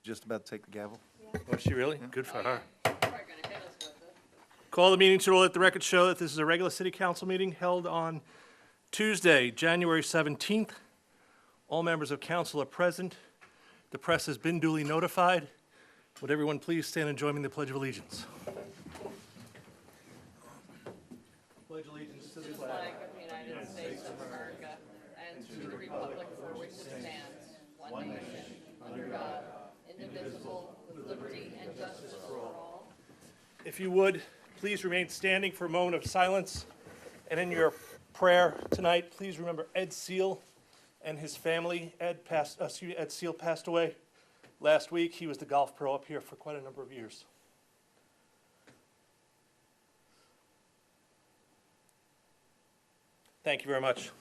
just about to take the gavel. Was she really? Good for her. Call the meeting to order. Let the record show that this is a regular city council meeting held on Tuesday, January 17th. All members of council are present. The press has been duly notified. Would everyone please stand and join me in the Pledge of Allegiance? Pledge allegiance to the flag of the United States of America and to the republic for which it stands, one nation, under God, indivisible, with liberty and justice for all. If you would, please remain standing for a moment of silence. And in your prayer tonight, please remember Ed Seal and his family. Ed Seal passed away last week. He was the golf pro up here for quite a number of years. Thank you very much.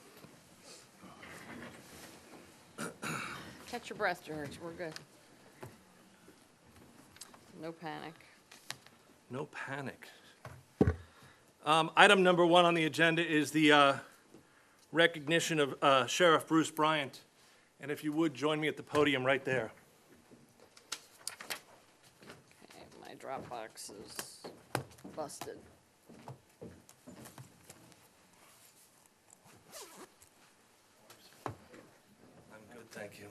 Catch your breath, George. We're good. No panic. No panic. Item number 1 on the agenda is the recognition of Sheriff Bruce Bryant. And if you would, join me at the podium right there. Okay, my Dropbox is busted. I'm good, thank you.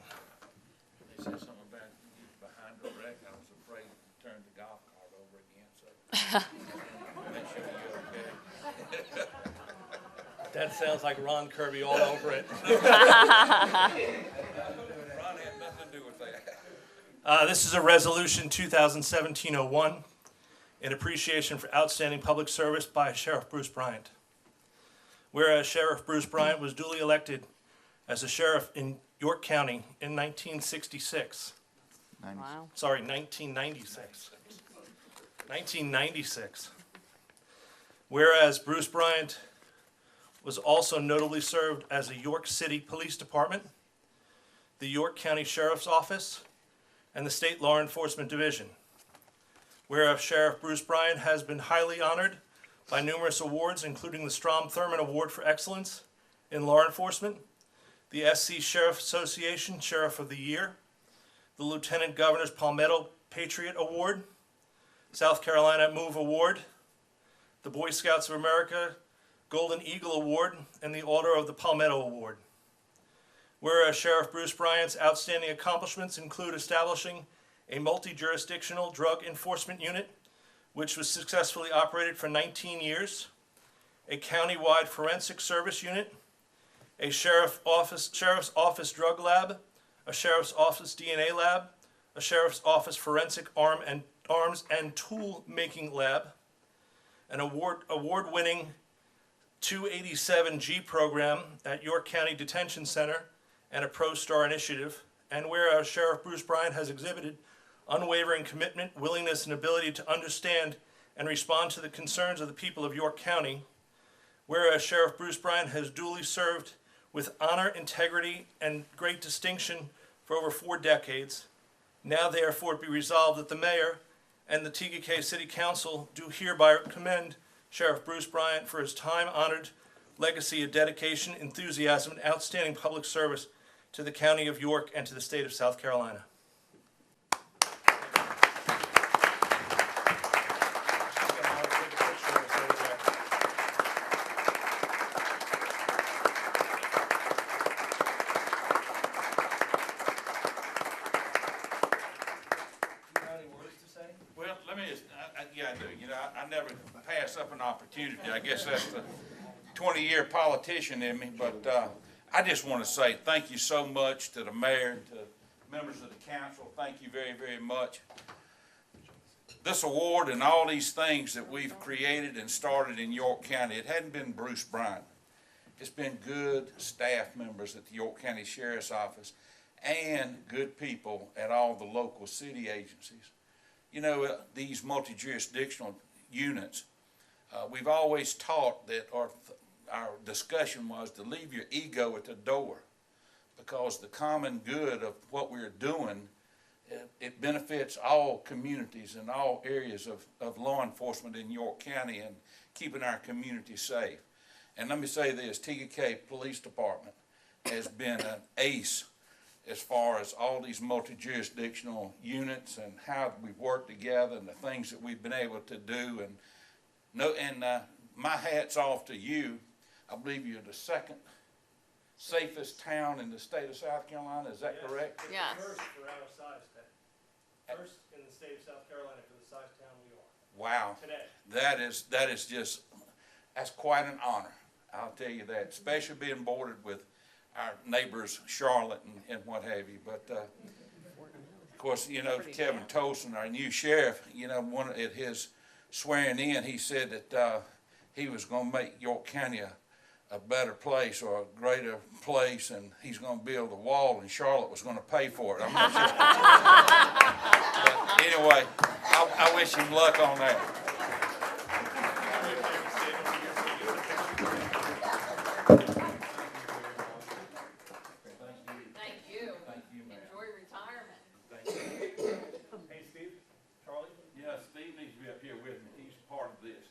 They said something about you behind the wreck. I was afraid to turn the golf cart over again, so make sure you're okay. That sounds like Ron Kirby all over it. Ron had nothing to do with that. This is a resolution 2017-01 in appreciation for outstanding public service by Sheriff Bruce Bryant. Whereas Sheriff Bruce Bryant was duly elected as a sheriff in York County in 1966. Wow. Sorry, 1996. 1996. Whereas Bruce Bryant was also notably served as a York City Police Department, the York County Sheriff's Office, and the State Law Enforcement Division. Whereas Sheriff Bruce Bryant has been highly honored by numerous awards, including the Strom Thurmond Award for Excellence in Law Enforcement, the SC Sheriff Association Sheriff of the Year, the Lieutenant Governor's Palmetto Patriot Award, South Carolina Move Award, the Boy Scouts of America Golden Eagle Award, and the Order of the Palmetto Award. Whereas Sheriff Bruce Bryant's outstanding accomplishments include establishing a multi-jurisdictional drug enforcement unit, which was successfully operated for 19 years, a county-wide forensic service unit, a sheriff's office drug lab, a sheriff's office DNA lab, a sheriff's office forensic arms and tool making lab, an award-winning 287G program at York County Detention Center, and a Pro-Star initiative. And whereas Sheriff Bruce Bryant has exhibited unwavering commitment, willingness, and ability to understand and respond to the concerns of the people of York County, whereas Sheriff Bruce Bryant has duly served with honor, integrity, and great distinction for over 4 decades, now therefore be resolved that the Mayor and the Tega City Council do hereby commend Sheriff Bruce Bryant for his time-honored legacy of dedication, enthusiasm, and outstanding public service to the County of York and to the state of South Carolina. Well, let me just, yeah, I do. You know, I never pass up an opportunity. I guess that's the 20-year politician in me. But I just want to say thank you so much to the mayor and to members of the council. Thank you very, very much. This award and all these things that we've created and started in York County, it hadn't been Bruce Bryant. It's been good staff members at the York County Sheriff's Office and good people at all the local city agencies. You know, these multi-jurisdictional units, we've always taught that our discussion was to leave your ego at the door, because the common good of what we're doing, it benefits all communities and all areas of law enforcement in York County and keeping our community safe. And let me say this, Tega Police Department has been an ace as far as all these multi-jurisdictional units and how we've worked together and the things that we've been able to do. And my hat's off to you. I believe you're the second safest town in the state of South Carolina. Is that correct? Yes. First for our size town. First in the state of South Carolina for the size town we are. Wow. Today. That is just, that's quite an honor. I'll tell you that, especially being bordered with our neighbors, Charlotte and what have you. But, of course, you know, Kevin Tolson, our new sheriff, you know, at his swearing in, he said that he was going to make York County a better place or a greater place, and he's going to build a wall, and Charlotte was going to pay for it. I'm not sure. But anyway, I wish him luck on that. Thank you. Enjoy retirement. Hey, Steve, Charlie. Yeah, Steve needs to be up here with me. He's part of this.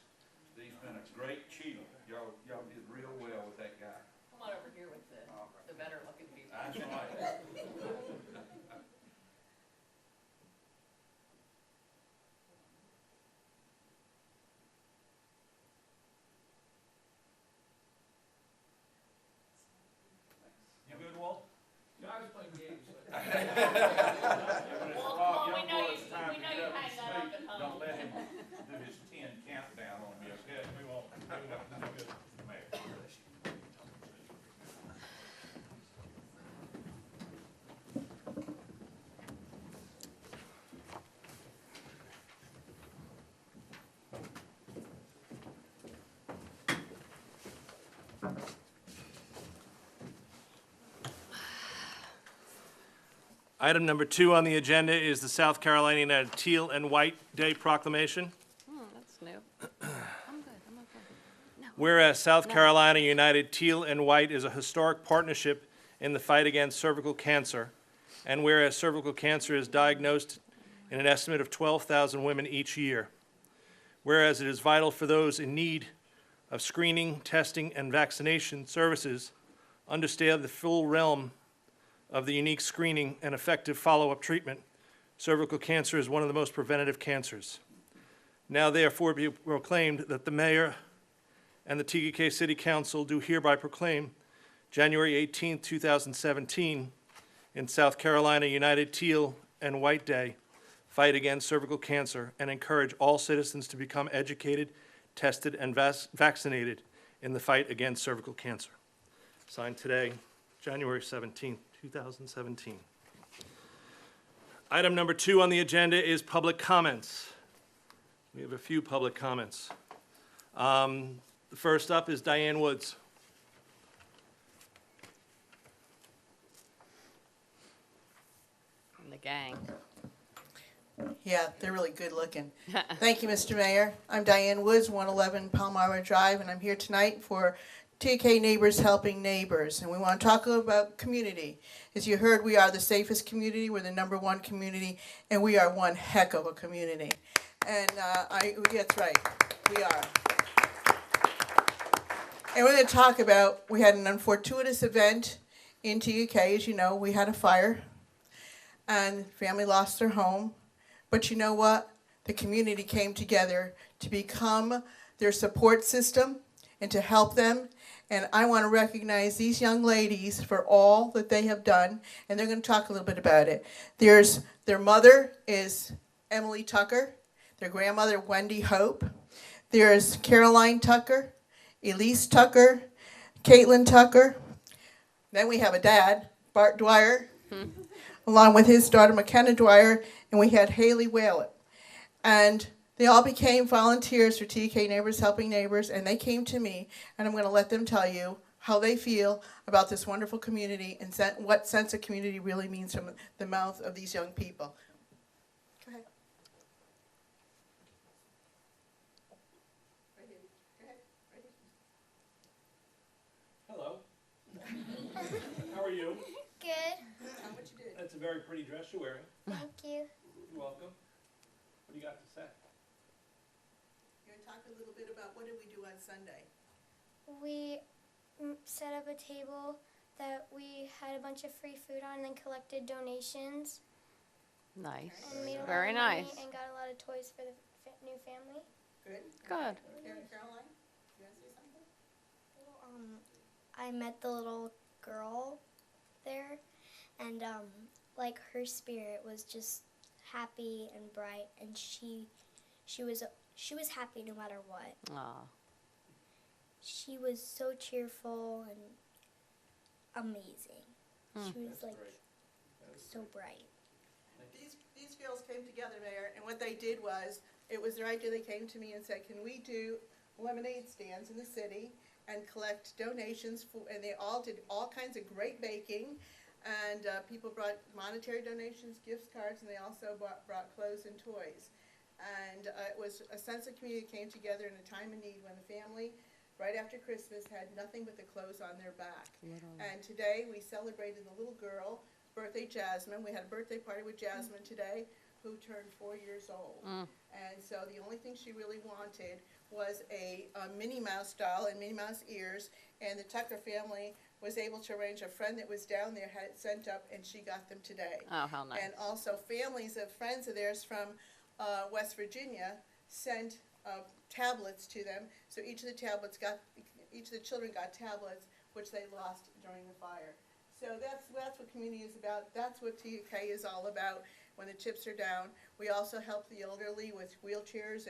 Steve's been a great chief. Y'all did real well with that guy. Come on over here with the better looking people. That's right. You good, Walt? Yeah, I was playing games. Well, we know you hang that up at home. Don't let him do his 10 countdown on you, okay? We won't. Good. Mayor. Item number 2 on the agenda is the South Carolina United Teal and White Day Proclamation. That's new. I'm good, I'm okay. Whereas South Carolina United Teal and White is a historic partnership in the fight against cervical cancer, and whereas cervical cancer is diagnosed in an estimate of 12,000 women each year. Whereas it is vital for those in need of screening, testing, and vaccination services understand the full realm of the unique screening and effective follow-up treatment. Cervical cancer is one of the most preventative cancers. Now therefore be proclaimed that the mayor and the Tega City Council do hereby proclaim January 18, 2017 in South Carolina United Teal and White Day, fight against cervical cancer, and encourage all citizens to become educated, tested, and vaccinated in the fight against cervical cancer. Signed today, January 17, 2017. Item number 2 on the agenda is public comments. We have a few public comments. The first up is Diane Woods. And the gang. Yeah, they're really good looking. Thank you, Mr. Mayor. I'm Diane Woods, 111 Palmyra Drive, and I'm here tonight for TK Neighbors Helping Neighbors. And we want to talk about community. As you heard, we are the safest community. We're the #1 community, and we are one heck of a community. And that's right, we are. And we're going to talk about, we had an unfortuitous event in TK. As you know, we had a fire, and family lost their home. But you know what? The community came together to become their support system and to help them. And I want to recognize these young ladies for all that they have done. And they're going to talk a little bit about it. Their mother is Emily Tucker. Their grandmother, Wendy Hope. There's Caroline Tucker, Elise Tucker, Caitlin Tucker. Then we have a dad, Bart Dwyer, along with his daughter, McKenna Dwyer. And we had Haley Whalett. And they all became volunteers for TK Neighbors Helping Neighbors, and they came to me, and I'm going to let them tell you how they feel about this wonderful community and what sense of community really means from the mouth of these young people. Go ahead. Hello. How are you? Good. Tell them what you did. That's a very pretty dress you're wearing. Thank you. You're welcome. What do you got to say? You're going to talk a little bit about what did we do on Sunday? We set up a table that we had a bunch of free food on and then collected donations Nice. and made a lot Very of money nice. and got a lot of toys for the new family. Good. Good. Caroline, you want to say something? I met the little girl there, and like her spirit was just happy and bright, and she was happy no matter what. Aw. She was so cheerful and amazing. She was like so bright. These girls came together, Mayor, and what they did was, it was their idea. They came to me and said, can we do lemonade stands in the city and collect donations for, and they all did all kinds of great baking, and people brought monetary donations, gift cards, and they also brought clothes and toys. And it was a sense of community came together in a time of need when the family, right after Christmas, had nothing but the clothes on their back. And today we celebrated the little girl, birthday Jasmine. We had a birthday party with Jasmine today, who turned 4 years old. And so the only thing she really wanted was a Minnie Mouse doll and Minnie Mouse ears, and the Tucker family was able to arrange. A friend that was down there had it sent up, and she got them today. Oh, how nice. And also families of friends of theirs from West Virginia sent tablets to them. So each of the children got tablets, which they lost during the fire. So that's what community is about. That's what TUK is all about. When the chips are down, we also help the elderly with wheelchairs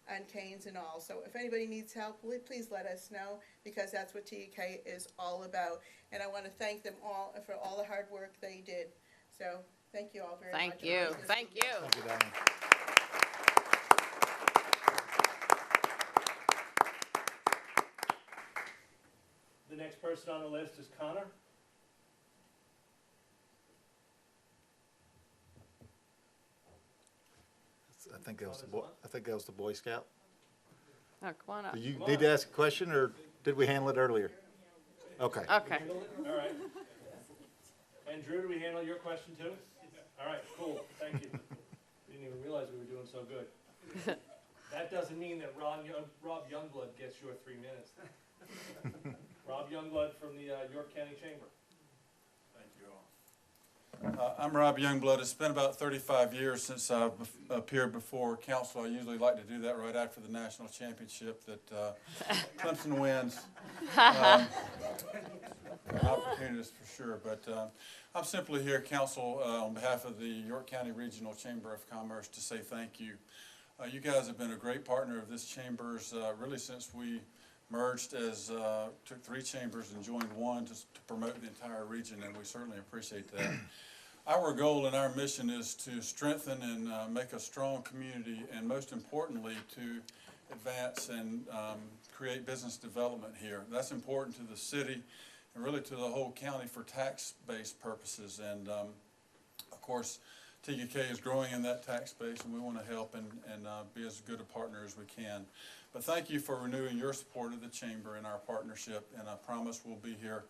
and canes and all. So if anybody needs help, please let us know, because that's what TUK is all about. And I want to thank them all for all the hard work they did. So thank you all very much. Thank you. Thank you. Thank you, Diane. The next person on the list is Connor. I think that was the boy, I think that was the Boy Scout. Oh, come on up. Do you need to ask a question, or did we handle it earlier? Okay. Okay. All right. And Drew, do we handle your question too? All right, cool, thank you. Didn't even realize we were doing so good. That doesn't mean that Rob Youngblood gets your 3 minutes. Rob Youngblood from the York County Chamber. Thank you all. I'm Rob Youngblood. It's been about 35 years since I've appeared before council. I usually like to do that right after the national championship that Clemson wins. An opportunist for sure, but I'm simply here, council, on behalf of the York County Regional Chamber of Commerce to say thank you. You guys have been a great partner of this chamber's really since we merged as, took 3 chambers and joined one to promote the entire region, and we certainly appreciate that. Our goal and our mission is to strengthen and make a strong community, and most importantly, to advance and create business development here. That's important to the city and really to the whole county for tax-based purposes. And of course, TUK is growing in that tax base, and we want to help and be as good a partner as we can. But thank you for renewing your support of the chamber and our partnership, and I promise we'll be here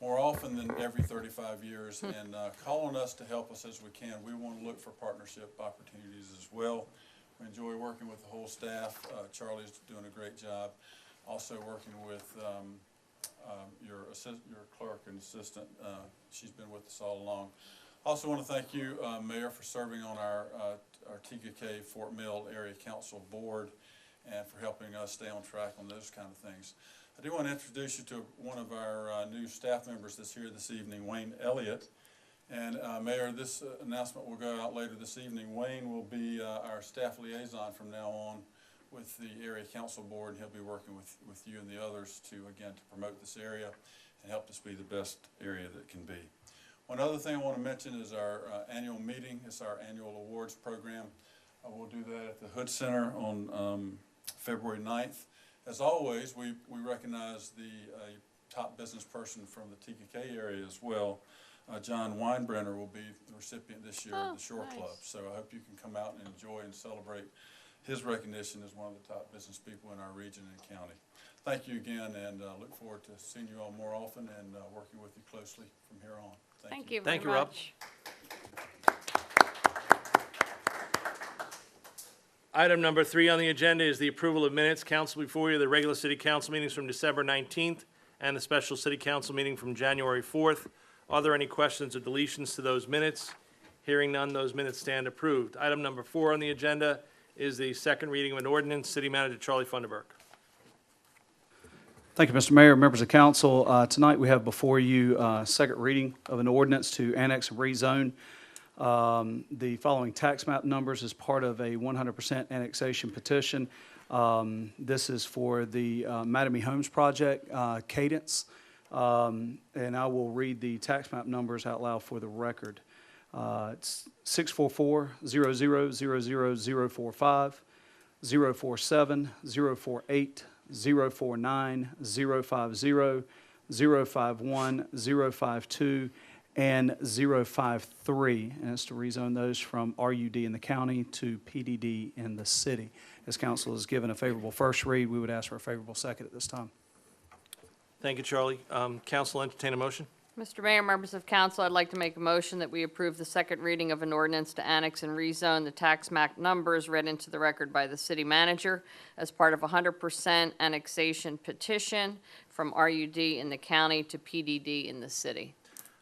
more often than every 35 years and call on us to help us as we can. We want to look for partnership opportunities as well. We enjoy working with the whole staff. Charlie's doing a great job. Also working with your clerk and assistant. She's been with us all along. Also want to thank you, Mayor, for serving on our TKK Fort Mill Area Council Board and for helping us stay on track on those kind of things. I do want to introduce you to one of our new staff members that's here this evening, Wayne Elliott. And Mayor, this announcement will go out later this evening. Wayne will be our staff liaison from now on with the Area Council Board. He'll be working with you and the others to promote this area and help this be the best area that it can be. One other thing I want to mention is our annual meeting. It's our annual awards program. We'll do that at the Hood Center on February 9th. As always, we recognize the top business person from the TKK area as well. John Weinbrenner will be the recipient this year of the Shore nice. Club. So I hope you can come out and enjoy and celebrate his recognition as one of the top business people in our region and county. Thank you again, and look forward to seeing you all more often and working with you closely from here on. Thank you very Thank you, Rob. much. Item number 3 on the agenda is the approval of minutes. Council, before you, the regular city council meetings from December 19th and the special city council meeting from January 4th. Are there any questions or deletions to those minutes? Hearing none, those minutes stand approved. Item number 4 on the agenda is the second reading of an ordinance. City Manager Charlie Funderburk. Thank you, Mr. Mayor, members of council. Tonight, we have before you second reading of an ordinance to annex and rezone the following tax map numbers as part of a 100% annexation petition. This is for the Mattamy Homes project, Cadence, and I will read the tax map numbers out loud for the record. It's 644-00-00045, 047, 048, 049, 050, 051, 052, and 053. And it's to rezone those from RUD in the county to PDD in the city. As council has given a favorable first read, we would ask for a favorable second at this time. Thank you, Charlie. Council entertain a motion? Mr. Mayor, members of council, I'd like to make a motion that we approve the second reading of an ordinance to annex and rezone the tax map numbers read into the record by the city manager as part of a 100% annexation petition from RUD in the county to PDD in the city.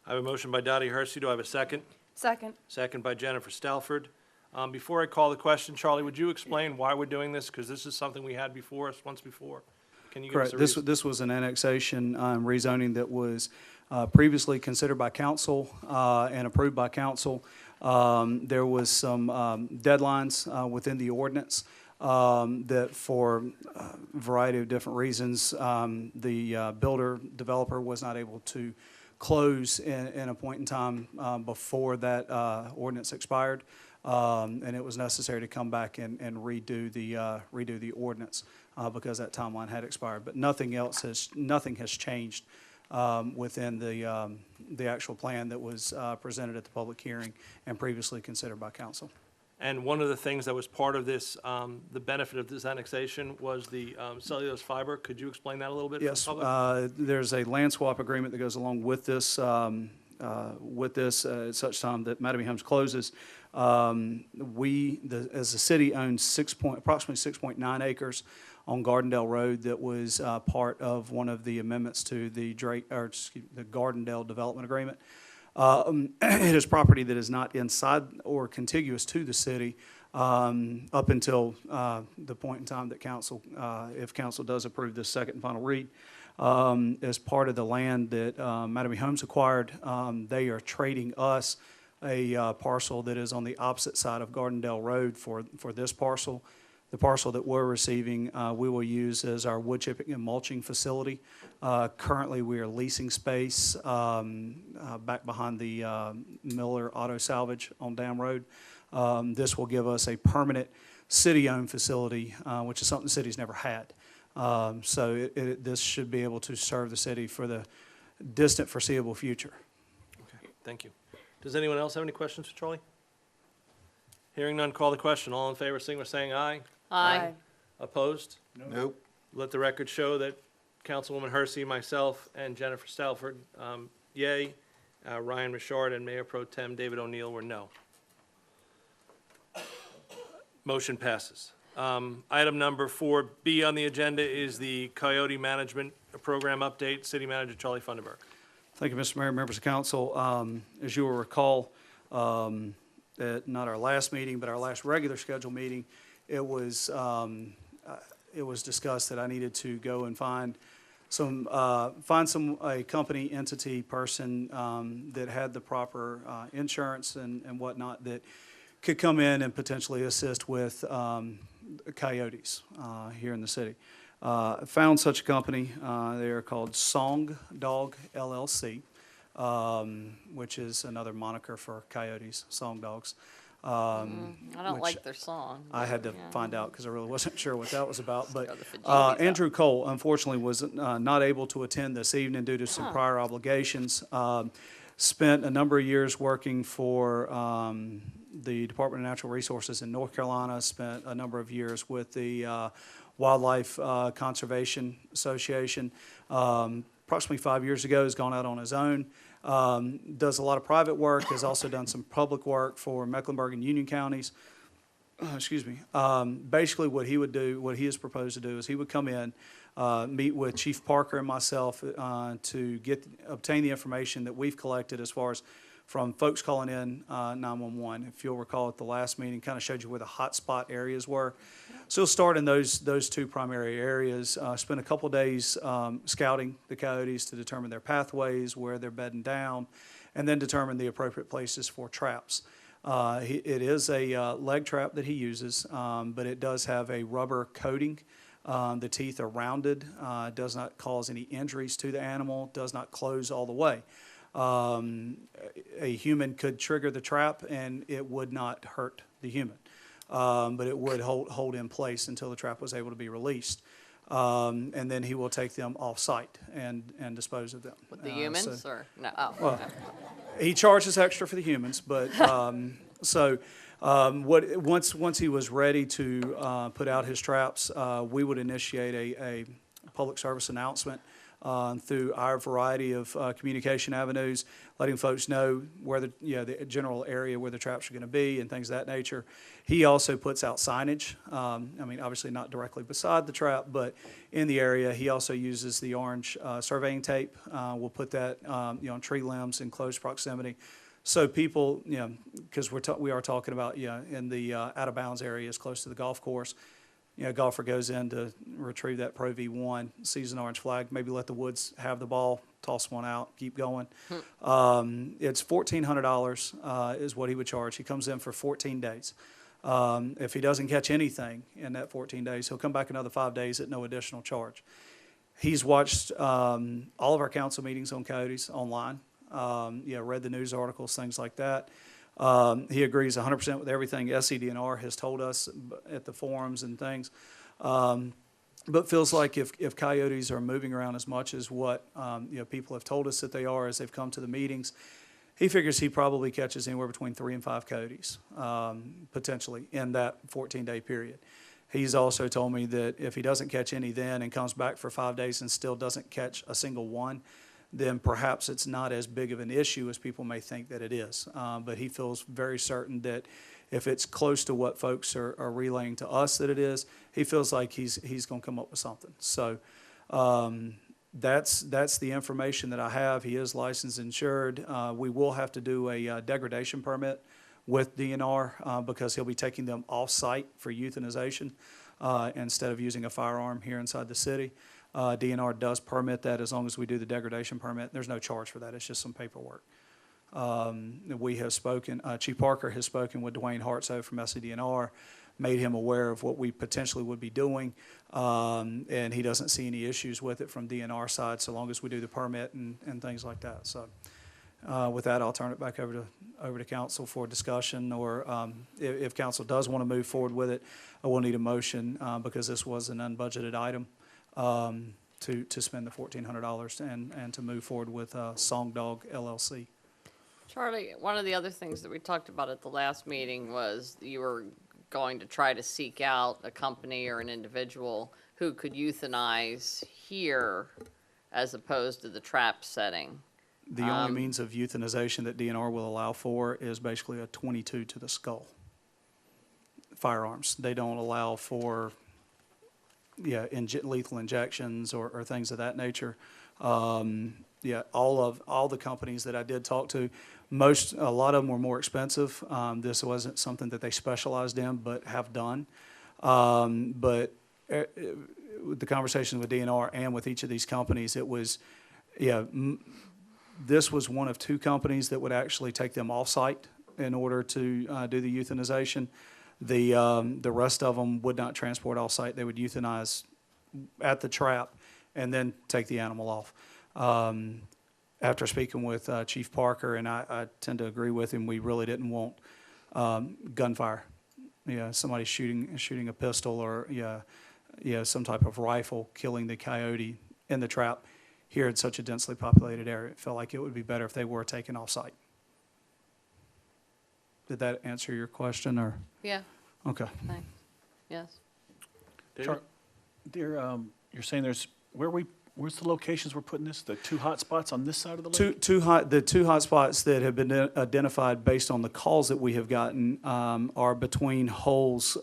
I have a motion by Dottie Hersey. Do I have a second? Second. Second by Jennifer Stalford. Before I call the question, Charlie, would you explain why we're doing this? Because this is something we had before us once before. Can you give us Correct. a reason? This was an annexation rezoning that was previously considered by council and approved by council. There was some deadlines within the ordinance that for a variety of different reasons, the builder developer was not able to close in a point in time before that ordinance expired. And it was necessary to come back and redo the ordinance because that timeline had expired. But nothing has changed within the actual plan that was presented at the public hearing and previously considered by council. And one of the things that was part of this, the benefit of this annexation was the cellulose fiber. Could you explain that a little bit Yes, for the public? there's a land swap agreement that goes along with this at such time that Mattamy Homes closes. As the city owns approximately 6.9 acres on Gardendale Road that was part of one of the amendments to the Gardendale Development Agreement. It is property that is not inside or contiguous to the city up until the point in time that council, if council does approve this second and final read, as part of the land that Mattamy Homes acquired. They are trading us a parcel that is on the opposite side of Gardendale Road for this parcel. The parcel that we're receiving, we will use as our wood chipping and mulching facility. Currently, we are leasing space back behind the Miller Auto Salvage on Dam Road. This will give us a permanent city-owned facility, which is something the city's never had. So this should be able to serve the city for the distant foreseeable future. Okay, thank you. Does anyone else have any questions for Charlie? Hearing none, call the question. All in favor, signify by saying aye. Aye. Opposed? Nope. Let the record show that Councilwoman Hersey, myself, and Jennifer Stalford, yay. Ryan Richard and Mayor Pro Tem David O'Neill were no. Motion passes. Item number 4B on the agenda is the Coyote Management Program update. City Manager Charlie Funderburk. Thank you, Mr. Mayor, members of council. As you will recall, at not our last meeting, but our last regular scheduled meeting, it was discussed that I needed to go and find a company, entity, person that had the proper insurance and whatnot that could come in and potentially assist with coyotes here in the city. Found such a company. They are called Song Dog LLC, which is another moniker for coyotes, song dogs. I don't which like their song. I had to find out because I really wasn't sure what that was about. But Go the Fiji's Andrew Cole, unfortunately, was not able to attend this evening due to some prior obligations. Spent a number of years working for the Department of Natural Resources in North Carolina, spent a number of years with the Wildlife Conservation Association. Approximately 5 years ago, has gone out on his own. Does a lot of private work, has also done some public work for Mecklenburg and Union counties. Excuse me. Basically, what he would do, what he has proposed to do, is he would come in, meet with Chief Parker and myself to obtain the information that we've collected as far as from folks calling in 911. If you'll recall at the last meeting, kind of showed you where the hotspot areas were. So we'll start in those two primary areas, spend a couple days scouting the coyotes to determine their pathways, where they're bedding down, and then determine the appropriate places for traps. It is a leg trap that he uses, but it does have a rubber coating. The teeth are rounded, does not cause any injuries to the animal, does not close all the way. A human could trigger the trap and it would not hurt the human, but it would hold in place until the trap was able to be released. And then he will take them off-site and dispose of them. With the humans, or, no, well, he charges extra for the humans, but, once he was ready to put out his traps, we would initiate a public service announcement through our variety of communication avenues, letting folks know where the general area where the traps are going to be and things of that nature. He also puts out signage. Obviously not directly beside the trap, but in the area. He also uses the orange surveying tape. We'll put that on tree limbs in close proximity. So people, because we are talking about in the out of bounds areas close to the golf course. A golfer goes in to retrieve that Pro V1, sees an orange flag, maybe let the woods have the ball, toss one out, keep going. It's $1,400 is what he would charge. He comes in for 14 days. If he doesn't catch anything in that 14 days, he'll come back another 5 days at no additional charge. He's watched all of our council meetings on coyotes online, read the news articles, things like that. He agrees 100% with everything SCDNR has told us at the forums and things, but feels like if coyotes are moving around as much as what people have told us that they are as they've come to the meetings, he figures he probably catches anywhere between 3 and 5 coyotes potentially in that 14-day period. He's also told me that if he doesn't catch any then and comes back for 5 days and still doesn't catch a single one, then perhaps it's not as big of an issue as people may think that it is. But he feels very certain that if it's close to what folks are relaying to us that it is, he feels like he's going to come up with something. So that's the information that I have. He is licensed and insured. We will have to do a degradation permit with DNR because he'll be taking them off-site for euthanization instead of using a firearm here inside the city. DNR does permit that as long as we do the degradation permit. There's no charge for that. It's just some paperwork. We have spoken, Chief Parker has spoken with Dwayne Hartsoe from SCDNR, made him aware of what we potentially would be doing, and he doesn't see any issues with it from DNR side so long as we do the permit and things like that. So with that, I'll turn it back over to council for discussion, or if council does want to move forward with it, I will need a motion because this was an unbudgeted item. To spend the $1,400 and to move forward with Song Dog LLC. Charlie, one of the other things that we talked about at the last meeting was you were going to try to seek out a company or an individual who could euthanize here as opposed to the trap setting. The only means of euthanization that DNR will allow for is basically a .22 to the skull. Firearms. They don't allow for lethal injections or things of that nature. All the companies that I did talk to, a lot of them were more expensive. This wasn't something that they specialized in, but have done. But with the conversation with DNR and with each of these companies, it was, this was one of 2 companies that would actually take them off-site in order to do the euthanization. The rest of them would not transport off-site. They would euthanize at the trap and then take the animal off. After speaking with Chief Parker, and I tend to agree with him, we really didn't want gunfire. Somebody shooting a pistol or some type of rifle killing the coyote in the trap here in such a densely populated area. It felt like it would be better if they were taken off-site. Did that answer your question, or? Yeah, Okay. thanks. Yes. You're saying where's the locations we're putting this? The 2 hot spots on this side of the lake? The two hot spots that have been identified based on the calls that we have gotten are between holes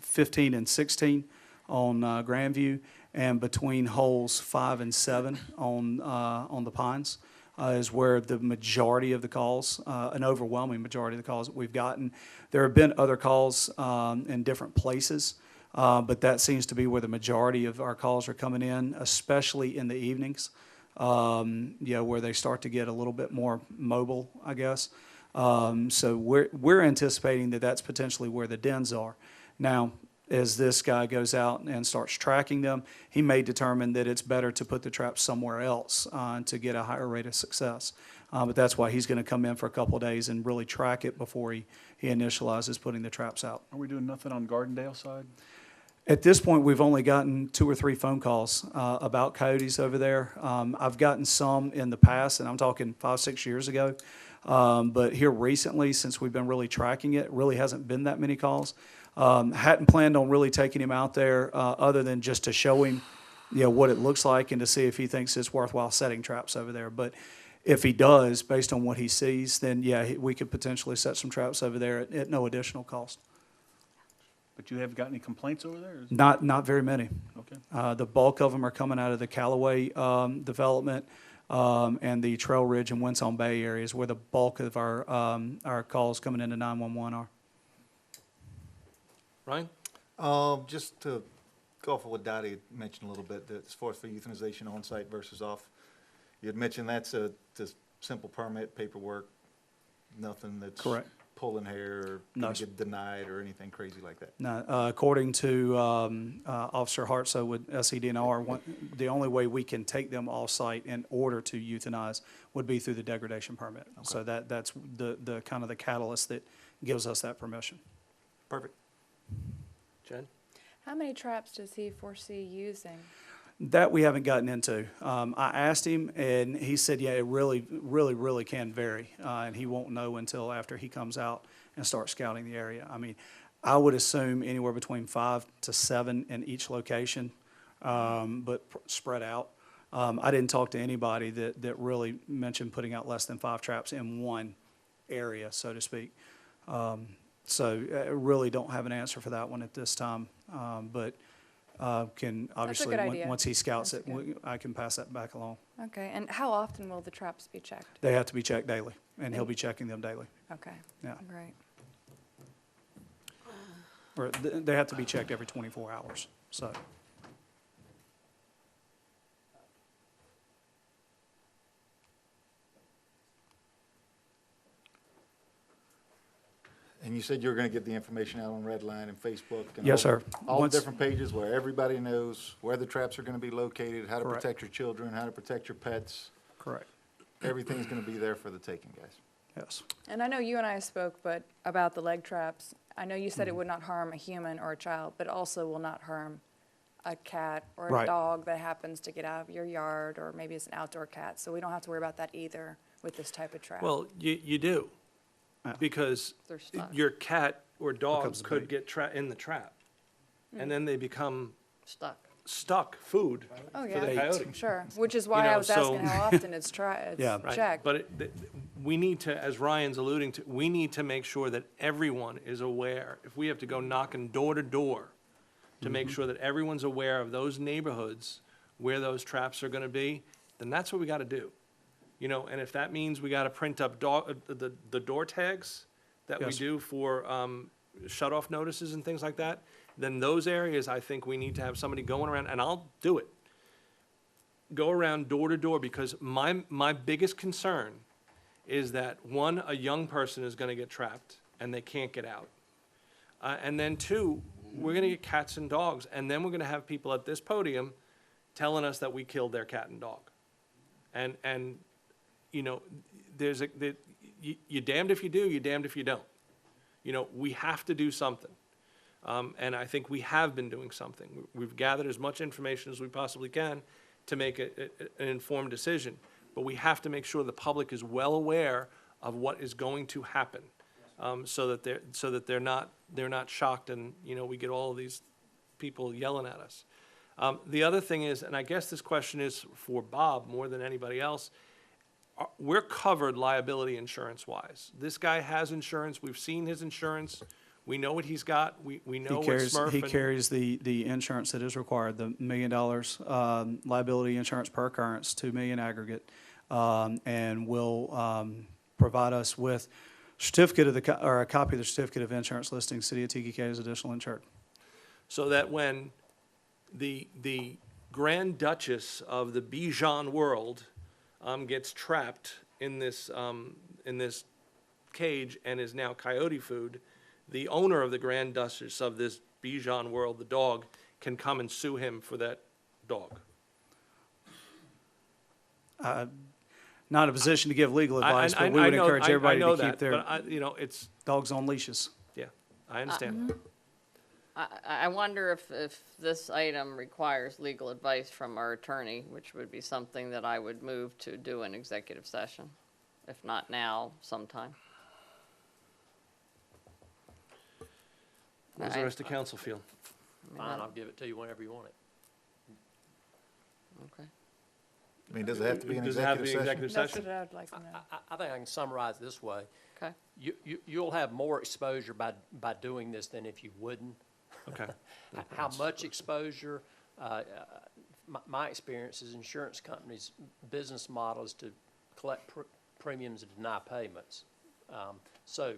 15 and 16 on Grandview, And between holes 5 and 7 on the Pines is where the majority of the calls, an overwhelming majority of the calls that we've gotten. There have been other calls in different places, but that seems to be where the majority of our calls are coming in, especially in the evenings, where they start to get a little bit more mobile, I guess. So we're anticipating that that's potentially where the dens are. Now, as this guy goes out and starts tracking them, he may determine that it's better to put the traps somewhere else to get a higher rate of success. But that's why he's going to come in for a couple of days and really track it before he initializes putting the traps out. Are we doing nothing on Gardendale side? At this point, we've only gotten 2 or 3 phone calls about coyotes over there. I've gotten some in the past, and I'm talking 5, 6 years ago. But here recently, since we've been really tracking it, really hasn't been that many calls. Hadn't planned on really taking him out there other than just to show him, what it looks like and to see if he thinks it's worthwhile setting traps over there. But if he does, based on what he sees, then we could potentially set some traps over there at no additional cost. But you haven't got any complaints over there? Not very many. Okay. The bulk of them are coming out of the Callaway development and the Trail Ridge and Winsong Bay areas, where the bulk of our calls coming into 911 are. Ryan? Just to go off of what Dottie had mentioned a little bit, that as far as for euthanization on-site versus off, you had mentioned that's a just simple permit, paperwork, nothing that's Correct. pulling hair or No, gonna sir. get denied or anything crazy like that. No, according to Officer Hartso with SEDNR, the only way we can take them off-site in order to euthanize would be through the degradation permit. So that's the kind of the catalyst that gives us that permission. Perfect. Jen? How many traps does he foresee using? That we haven't gotten into. I asked him, and he said, it really can vary, and he won't know until after he comes out and starts scouting the area. I mean, I would assume anywhere between 5 to 7 in each location, but spread out. I didn't talk to anybody that really mentioned putting out less than 5 traps in one area, so to speak. So I really don't have an answer for that one at this time, but can obviously, good idea. once he scouts That's it, I can pass that back along. Okay, and how often will the traps be checked? They have to be checked daily, and he'll be checking them daily. Okay, Yeah. great. Or they have to be checked every 24 hours, so. And you said you were gonna get the information out on Redline and Facebook and Yes, sir. all the Once- different pages where everybody knows where the traps are gonna be located, how to Correct. protect your children, how to protect your pets. Correct, Everything's gonna be there for the taking, guys. yes. And I know you and I spoke, but about the leg traps, I know you said it would not harm a human or a child, but also will not harm a cat or a Right. dog that happens to get out of your yard, or maybe it's an outdoor cat, so we don't have to worry about that either with this type of trap. Well, you do, because They're stuck. your cat or dog Becomes could bait. get in the trap, and then they become Stuck. stuck food Oh, for yeah. the coyote. Sure, which is why I know, was so- asking how often it's Yeah. Right. checked. But we need to, as Ryan's alluding to, we need to make sure that everyone is aware. If we have to go knocking door to door to make sure that everyone's aware of those neighborhoods where those traps are gonna be, then that's what we gotta do. And if that means we gotta print up the door tags that we Yes. do for shut-off notices and things like that, then those areas, I think we need to have somebody going around, and I'll do it. Go around door to door, because my biggest concern is that, one, a young person is gonna get trapped and they can't get out. And then two, we're gonna get cats and dogs, and then we're gonna have people at this podium telling us that we killed their cat and dog. And you're damned if you do, you're damned if you don't. We have to do something. And I think we have been doing something. We've gathered as much information as we possibly can to make an informed decision. But we have to make sure the public is well aware of what is going to happen, so that they're not shocked, and we get all of these people yelling at us. The other thing is, and I guess this question is for Bob more than anybody else, we're covered liability insurance-wise. This guy has insurance. We've seen his insurance. We know what he's got. We know what He carries, Smurf he and- carries the insurance that is required, the $1 million liability insurance per occurrence, $2 million aggregate, and will provide us with certificate of or a copy of the certificate of insurance listing City of Tega as additional insured. so that when the Grand Duchess of the Bijan world gets trapped in this cage and is now coyote food, the owner of the Grand Duchess of this Bijan world, the dog, can come and sue him for that dog. Not in a position to give legal I- advice, I- but we I would know- encourage I everybody know to keep that, their but it's, dogs on leashes. yeah, I understand. I wonder if this item requires legal advice from our attorney, which would be something that I would move to do in executive session, if not now, sometime. What does the rest of council feel? Fine, I'll give it to you whenever you want it. Okay. I mean, does it have to be an Does it have to executive be session? executive That's session? what I'd like to know. I think I can summarize it this way. Okay. You'll have more exposure by doing this than if you wouldn't. Okay. How much exposure? My experience is insurance companies' business model is to collect premiums and deny payments. So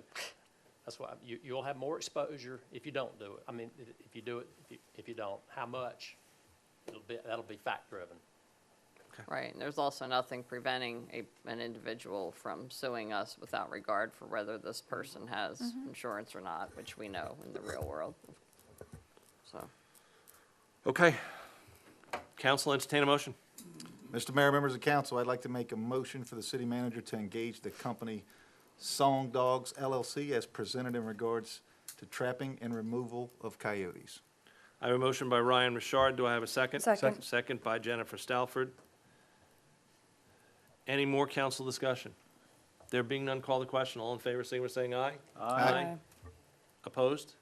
that's why you'll have more exposure if you don't do it. I mean, if you do it, if you don't, how much? That'll be fact driven. Right, and there's also nothing preventing an individual from suing us without regard for whether this person has insurance or not, which we know in the real world. So, Okay. Council, entertain a motion. Mr. Mayor, members of council, I'd like to make a motion for the city manager to engage the company Song Dogs LLC as presented in regards to trapping and removal of coyotes. I have a motion by Ryan Richard. Do I have a second? Second. Second by Jennifer Stalford. Any more council discussion? There being none, call the question. All in favor, signify by saying aye. Aye. Opposed?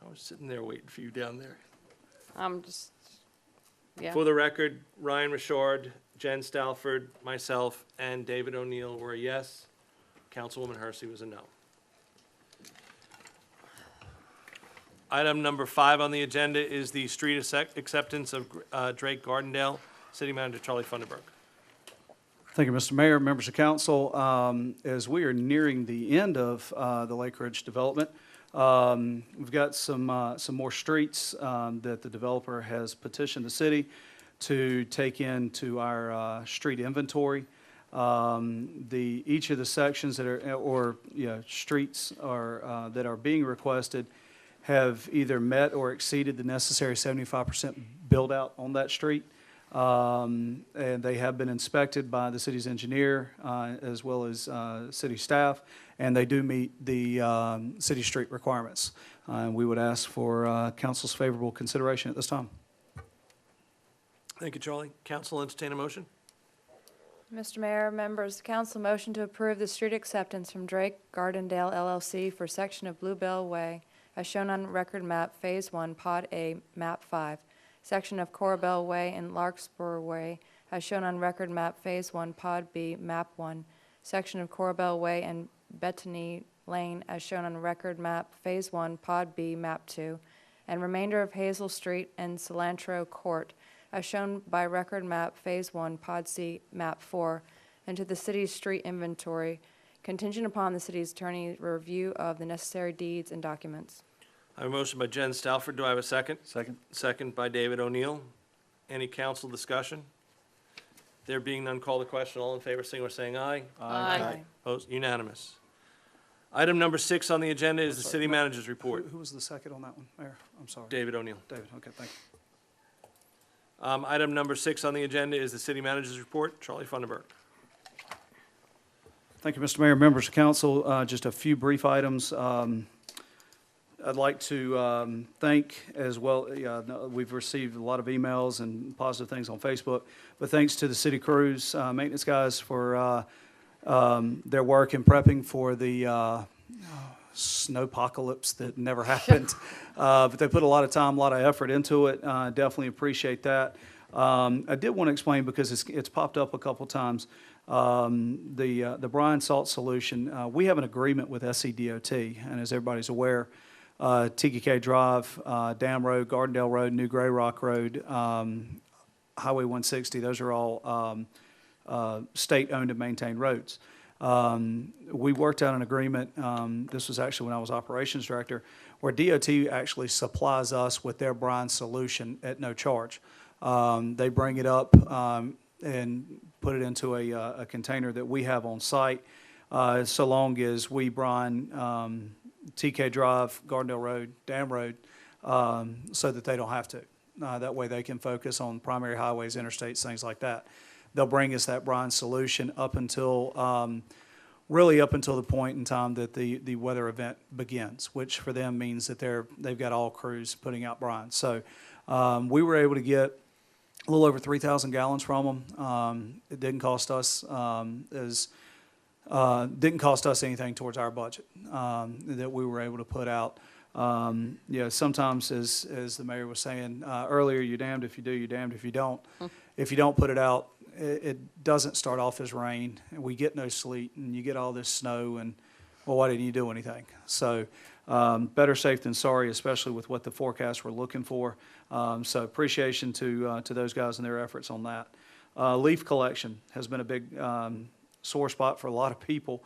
I was sitting there waiting for you down there. I'm just, yeah. For the record, Ryan Richard, Jen Stalford, myself, and David O'Neill were a yes. Councilwoman Hersey was a no. Item number 5 on the agenda is the street acceptance of Drake Gardendale. City Manager Charlie Funderburk. Thank you, Mr. Mayor, members of council. As we are nearing the end of the Lake Ridge development, we've got some more streets that the developer has petitioned the city to take into our street inventory. Each of the sections that are, streets are, that are being requested have either met or exceeded the necessary 75% build-out on that street. And they have been inspected by the city's engineer as well as city staff, and they do meet the city street requirements. And we would ask for council's favorable consideration at this time. Thank you, Charlie. Council, entertain a motion. Mr. Mayor, members, council motion to approve the street acceptance from Drake Gardendale LLC for section of Bluebell Way as shown on record map Phase 1, Pod A, Map 5, section of Corabell Way and Larkspur Way as shown on record map Phase 1, Pod B, Map 1, section of Corabell Way and Bettany Lane as shown on record map Phase 1, Pod B, Map 2, and remainder of Hazel Street and Cilantro Court as shown by record map Phase 1, Pod C, Map 4, into the city's street inventory, contingent upon the city's attorney's review of the necessary deeds and documents. I have a motion by Jen Stalford. Do I have a second? Second. Second by David O'Neill. Any council discussion? There being none, call the question. All in favor, signify by saying aye. Aye. Opposed? Unanimous. Item number 6 on the agenda is the city manager's report. Who was the second on that one, Mayor? I'm sorry. David O'Neill. David, okay, thank you. Item number 6 on the agenda is the city manager's report. Charlie Funderburk. Thank you, Mr. Mayor, members of council. Just a few brief items. I'd like to thank as well, we've received a lot of emails and positive things on Facebook, but thanks to the city crews, maintenance guys for their work in prepping for the snowpocalypse that never happened. But they put a lot of time, a lot of effort into it. Definitely appreciate that. I did want to explain, because it's popped up a couple times, the brine salt solution. We have an agreement with SCDOT, and as everybody's aware, TKK Drive, Dam Road, Gardendale Road, New Gray Rock Road, Highway 160, those are all state-owned and maintained roads. We worked out an agreement, this was actually when I was operations director, where DOT actually supplies us with their brine solution at no charge. They bring it up and put it into a container that we have on site, so long as we brine TK Drive, Gardendale Road, Dam Road, so that they don't have to. That way they can focus on primary highways, interstates, things like that. They'll bring us that brine solution up until, really up until the point in time that the weather event begins, which for them means that they've got all crews putting out brine. So we were able to get a little over 3,000 gallons from them. It didn't cost us didn't cost us anything towards our budget that we were able to put out. Sometimes, as the mayor was saying earlier, you're damned if you do, you're damned if you don't. If you don't put it out, it doesn't start off as rain, and we get no sleet, and you get all this snow, and, well, why didn't you do anything? So better safe than sorry, especially with what the forecasts were looking for. So appreciation to those guys and their efforts on that. Leaf collection has been a big sore spot for a lot of people.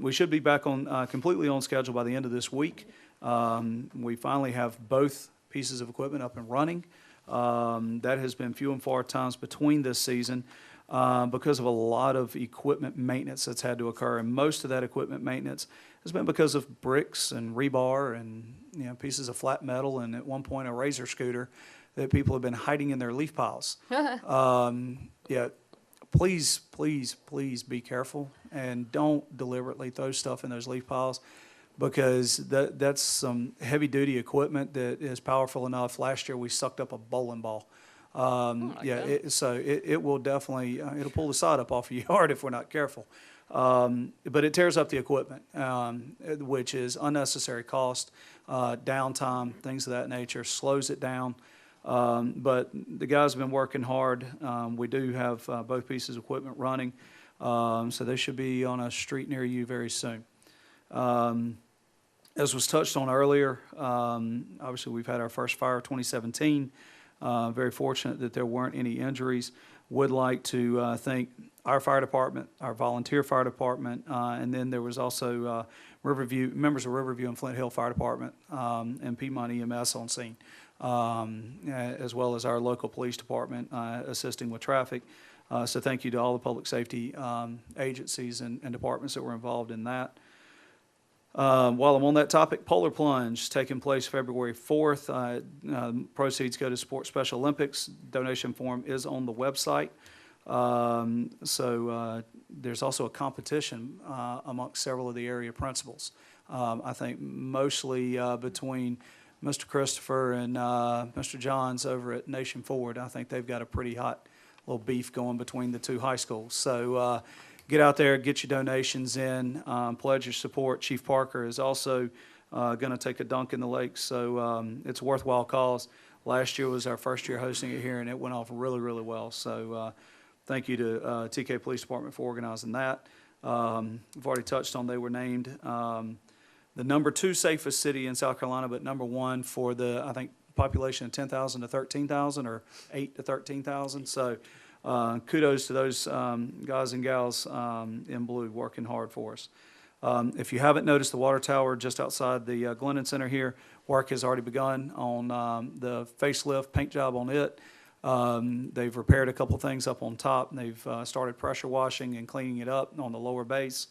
We should be back on completely on schedule by the end of this week. We finally have both pieces of equipment up and running. That has been few and far times between this season because of a lot of equipment maintenance that's had to occur, and most of that equipment maintenance has been because of bricks and rebar and pieces of flat metal, and at one point a razor scooter that people have been hiding in their leaf piles. Please, please, please be careful and don't deliberately throw stuff in those leaf piles, because that's some heavy-duty equipment that is powerful enough. Last year, we sucked up a bowling ball. It will definitely, it'll pull the sod up off your yard if we're not careful. But it tears up the equipment, which is unnecessary cost, downtime, things of that nature, slows it down. But the guys have been working hard. We do have both pieces of equipment running, so they should be on a street near you very soon. As was touched on earlier, obviously we've had our first fire of 2017. Very fortunate that there weren't any injuries. Would like to thank our fire department, our volunteer fire department, and then there was also members of Riverview and Flint Hill Fire Department and Piedmont EMS on scene, as well as our local police department assisting with traffic. So thank you to all the public safety agencies and departments that were involved in that. While I'm on that topic, Polar Plunge taking place February 4th. Proceeds go to support Special Olympics. Donation form is on the website. There's also a competition amongst several of the area principals. I think mostly between Mr. Christopher and Mr. Johns over at Nation Forward. I think they've got a pretty hot little beef going between the two high schools. So get out there, get your donations in, pledge your support. Chief Parker is also going to take a dunk in the lake, so it's a worthwhile cause. Last year was our first year hosting it here, and it went off really, really well. So thank you to TK Police Department for organizing that. We've already touched on they were named the number 2 safest city in South Carolina, but number 1 for the, I think, population of 10,000 to 13,000 or 8 to 13,000. So kudos to those guys and gals in blue working hard for us. If you haven't noticed the water tower just outside the Glendon Center here, work has already begun on the facelift paint job on it. They've repaired a couple things up on top, and they've started pressure washing and cleaning it up on the lower base.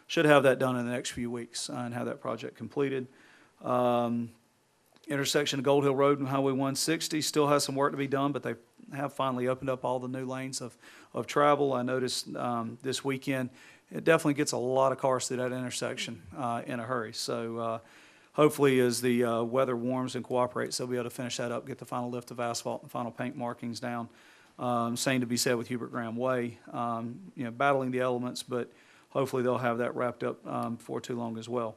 Should have that done in the next few weeks and have that project completed. Intersection of Gold Hill Road and Highway 160 still has some work to be done, but they have finally opened up all the new lanes of travel. I noticed this weekend it definitely gets a lot of cars through that intersection in a hurry. So hopefully as the weather warms and cooperates, they'll be able to finish that up, get the final lift of asphalt and final paint markings down. Same to be said with Hubert Graham Way, battling the elements, but hopefully they'll have that wrapped up before too long as well.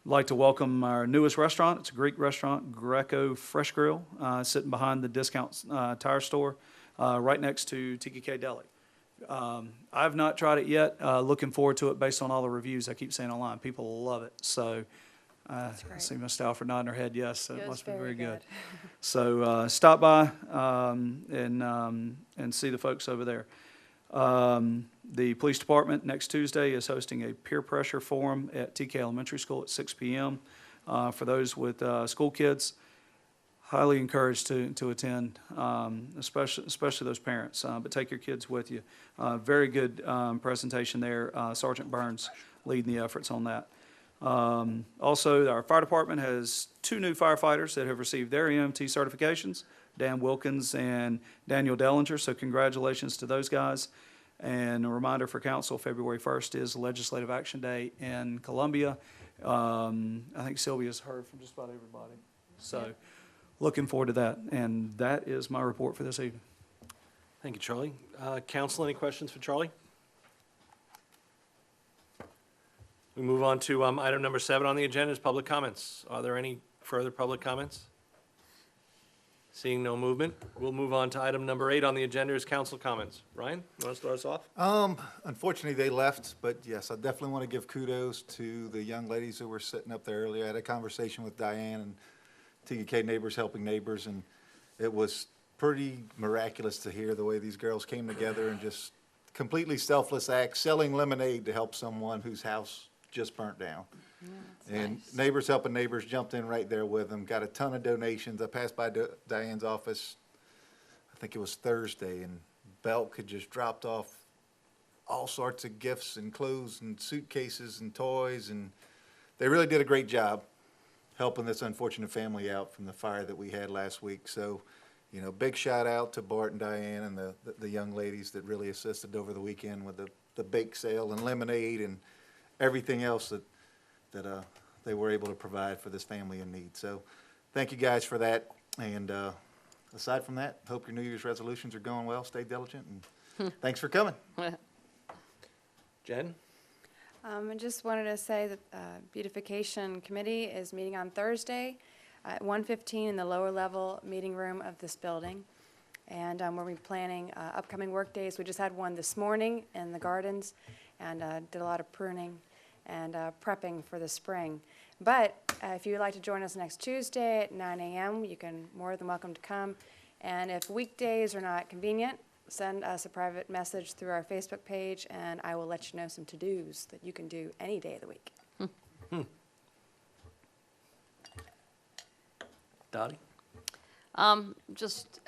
I'd like to welcome our newest restaurant. It's a Greek restaurant, Greco Fresh Grill, sitting behind the Discount Tire Store, right next to TK Deli. I've not tried it yet. Looking forward to it based on all the reviews I keep seeing online. People love it. So I see Ms. Stauffer nodding her head yes, so it It was must be very very good. good. So stop by and see the folks over there. The police department next Tuesday is hosting a peer pressure forum at TK Elementary School at 6 p.m. For those with school kids. Highly encouraged to attend, especially those parents, but take your kids with you. Very good presentation there. Sergeant Burns leading the efforts on that. Also, our fire department has 2 new firefighters that have received their EMT certifications, Dan Wilkins and Daniel Dellinger, so congratulations to those guys. And a reminder for council, February 1st is Legislative Action Day in Columbia. I think Sylvia's heard from just about everybody. So looking forward to that. And that is my report for this evening. Thank you, Charlie. Council, any questions for Charlie? We move on to item number 7 on the agenda is public comments. Are there any further public comments? Seeing no movement, we'll move on to item number 8 on the agenda is council comments. Ryan, you want to start us off? Unfortunately, they left, but yes, I definitely want to give kudos to the young ladies who were sitting up there earlier. I had a conversation with Diane and TK Neighbors Helping Neighbors, and it was pretty miraculous to hear the way these girls came together and just completely selfless acts, selling lemonade to help someone whose house just burnt down. And nice. Neighbors Helping Neighbors jumped in right there with them, got a ton of donations. I passed by Diane's office, I think it was Thursday, and Belk had just dropped off all sorts of gifts and clothes and suitcases and toys, and they really did a great job helping this unfortunate family out from the fire that we had last week. So, you know, big shout out to Bart and Diane and the young ladies that really assisted over the weekend with the bake sale and lemonade and everything else that they were able to provide for this family in need. So thank you guys for that. And aside from that, hope your New Year's resolutions are going well. Stay diligent, and thanks for coming. Jen? I just wanted to say that Beautification Committee is meeting on Thursday at 1:15 in the lower level meeting room of this building. And we'll be planning upcoming work days. We just had one this morning in the gardens and did a lot of pruning and prepping for the spring. But if you would like to join us next Tuesday at 9 a.m., you can more than welcome to come. And if weekdays are not convenient, send us a private message through our Facebook page, and I will let you know some to-dos that you can do any day of the week. Dottie? Just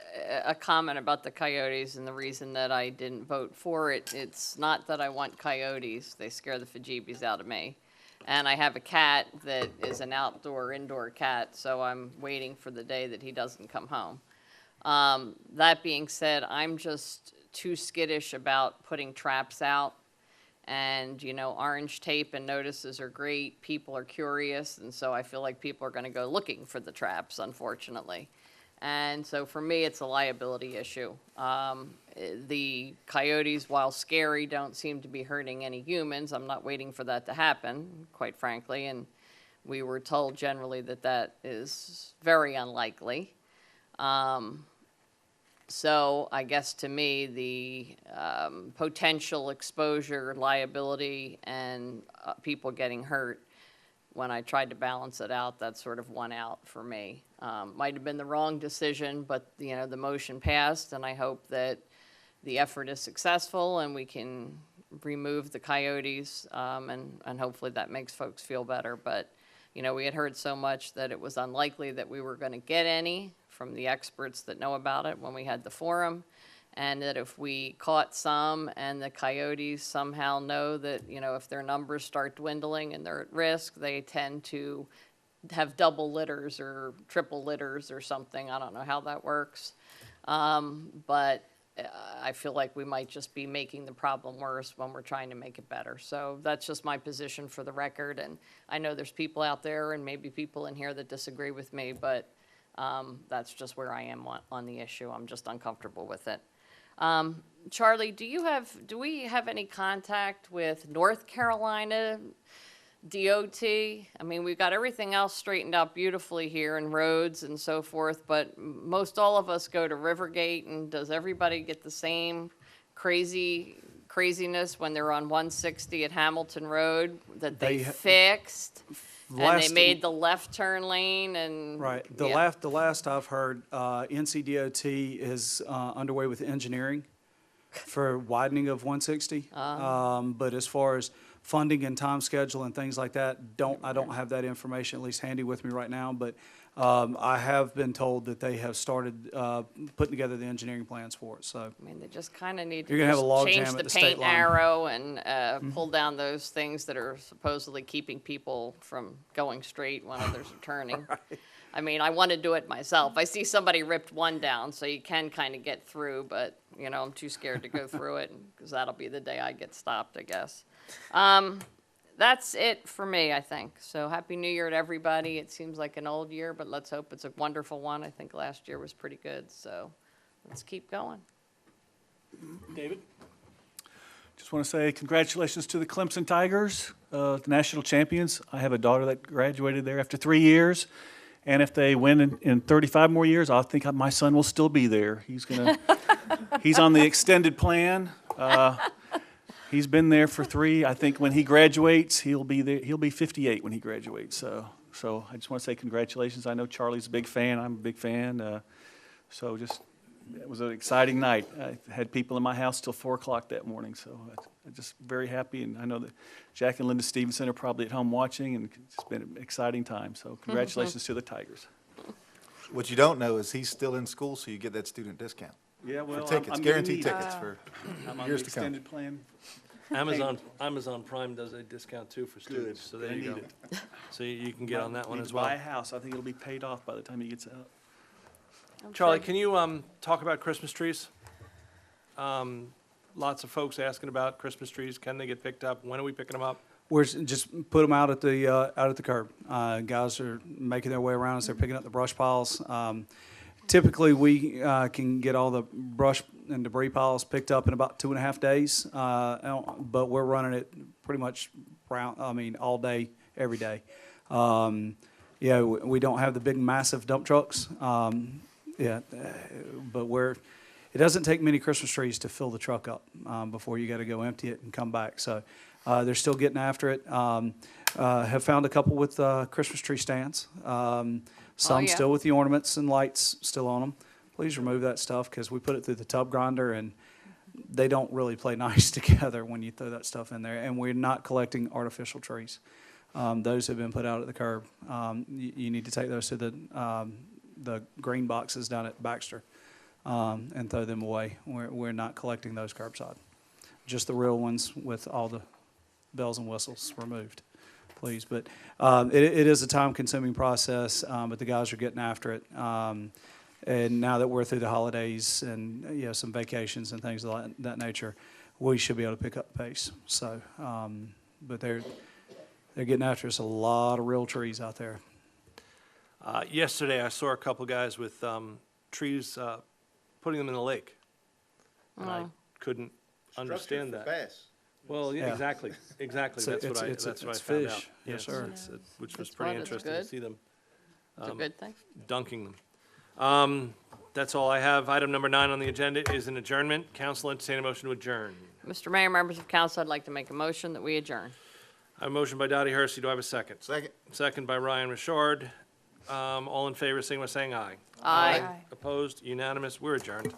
a comment about the coyotes and the reason that I didn't vote for it. It's not that I want coyotes. They scare the bejeebies out of me. And I have a cat that is an indoor cat, so I'm waiting for the day that he doesn't come home. That being said, I'm just too skittish about putting traps out. And, you know, orange tape and notices are great. People are curious, and so I feel like people are going to go looking for the traps, unfortunately. And so for me, it's a liability issue. The coyotes, while scary, don't seem to be hurting any humans. I'm not waiting for that to happen, quite frankly, and we were told generally that that is very unlikely. So I guess to me, the potential exposure, liability, and people getting hurt, when I tried to balance it out, that sort of won out for me. Might have been the wrong decision, but you know, the motion passed, and I hope that the effort is successful and we can remove the coyotes, and hopefully that makes folks feel better. But you know, we had heard so much that it was unlikely that we were going to get any from the experts that know about it when we had the forum, and that if we caught some and the coyotes somehow know that, you know, if their numbers start dwindling and they're at risk, they tend to have double litters or triple litters or something. I don't know how that works. But I feel like we might just be making the problem worse when we're trying to make it better. So that's just my position for the record. And I know there's people out there and maybe people in here that disagree with me, but that's just where I am on the issue. I'm just uncomfortable with it. Charlie, do we have any contact with North Carolina DOT, I mean, we've got everything else straightened out beautifully here and roads and so forth, but most all of us go to Rivergate, and does everybody get the same craziness when they're on 160 at Hamilton Road that they fixed? And they Last- made the left turn lane and. Right. yeah. The last I've heard, NCDOT is underway with engineering for widening of 160. But as far as funding and time schedule and things like that, I don't have that information at least handy with me right now. But I have been told that they have started putting together the engineering plans for it. So I mean, they just kind of need You're to gonna have a just log change jam at the the state paint line. arrow and pull down those things that are supposedly keeping people from going straight when others are turning. I mean, I want to do it myself. I see somebody ripped one down, so you can kind of get through, but, you know, I'm too scared to go through it, because that'll be the day I get stopped, I guess. That's it for me, I think. So Happy New Year to everybody. It seems like an old year, but let's hope it's a wonderful one. I think last year was pretty good, so let's keep going. David? Just want to say congratulations to the Clemson Tigers, the national champions. I have a daughter that graduated there after 3 years. And if they win in 35 more years, I think my son will still be there. He's on the extended plan. He's been there for 3. I think when he graduates, he'll be there. He'll be 58 when he graduates. So I just want to say congratulations. I know Charlie's a big fan. I'm a big fan. It was an exciting night. I had people in my house till 4 o'clock that morning. So I'm just very happy. And I know that Jack and Linda Stevenson are probably at home watching, and it's been an exciting time. So congratulations to the Tigers. What you don't know is he's still in school, so you get that student discount. Yeah, well, For tickets, guaranteed tickets for I'm on the years to come. extended plan. Amazon Prime does a discount too for students, so there I you need go. So you can get on that one Need as to buy a well. house. I think it'll be paid off by the time he gets out. Charlie, can you talk about Christmas trees? Lots of folks asking about Christmas trees. Can they get picked up? When are we picking them up? just put them out at the curb. Guys are making their way around as they're picking up the brush piles. Typically, we can get all the brush and debris piles picked up in about 2.5 days, but we're running it pretty much all day, every day. Yeah, we don't have the big, massive dump trucks. But it doesn't take many Christmas trees to fill the truck up before you got to go empty it and come back. So they're still getting after it. Have found a couple with Christmas tree stands. Some yeah. still with the ornaments and lights still on them. Please remove that stuff because we put it through the tub grinder and they don't really play nice together when you throw that stuff in there. And we're not collecting artificial trees. Those have been put out at the curb. You need to take those to the green boxes down at Baxter and throw them away. We're not collecting those curbside. Just the real ones with all the bells and whistles removed, please. But it is a time-consuming process, but the guys are getting after it. And now that we're through the holidays and some vacations and things of that nature, we should be able to pick up the pace. So, but they're getting after us. A lot of real trees out there. Yesterday, I saw a couple guys with trees, putting them in the lake. And I couldn't understand that. Well, yeah, Yeah. exactly. It's That's what I it's found out. fish. Yes, sir. Which was It's pretty fun, it's interesting to good. see them It's a good thing. dunking them. That's all I have. Item number 9 on the agenda is an adjournment. Council entertain a motion to adjourn. Mr. Mayor, members of council, I'd like to make a motion that we adjourn. I have a motion by Dottie Hersey. Do I have a second? Second. Second by Ryan Richard. All in favor, signify by saying aye. Aye. Aye. Opposed? Unanimous? We're adjourned.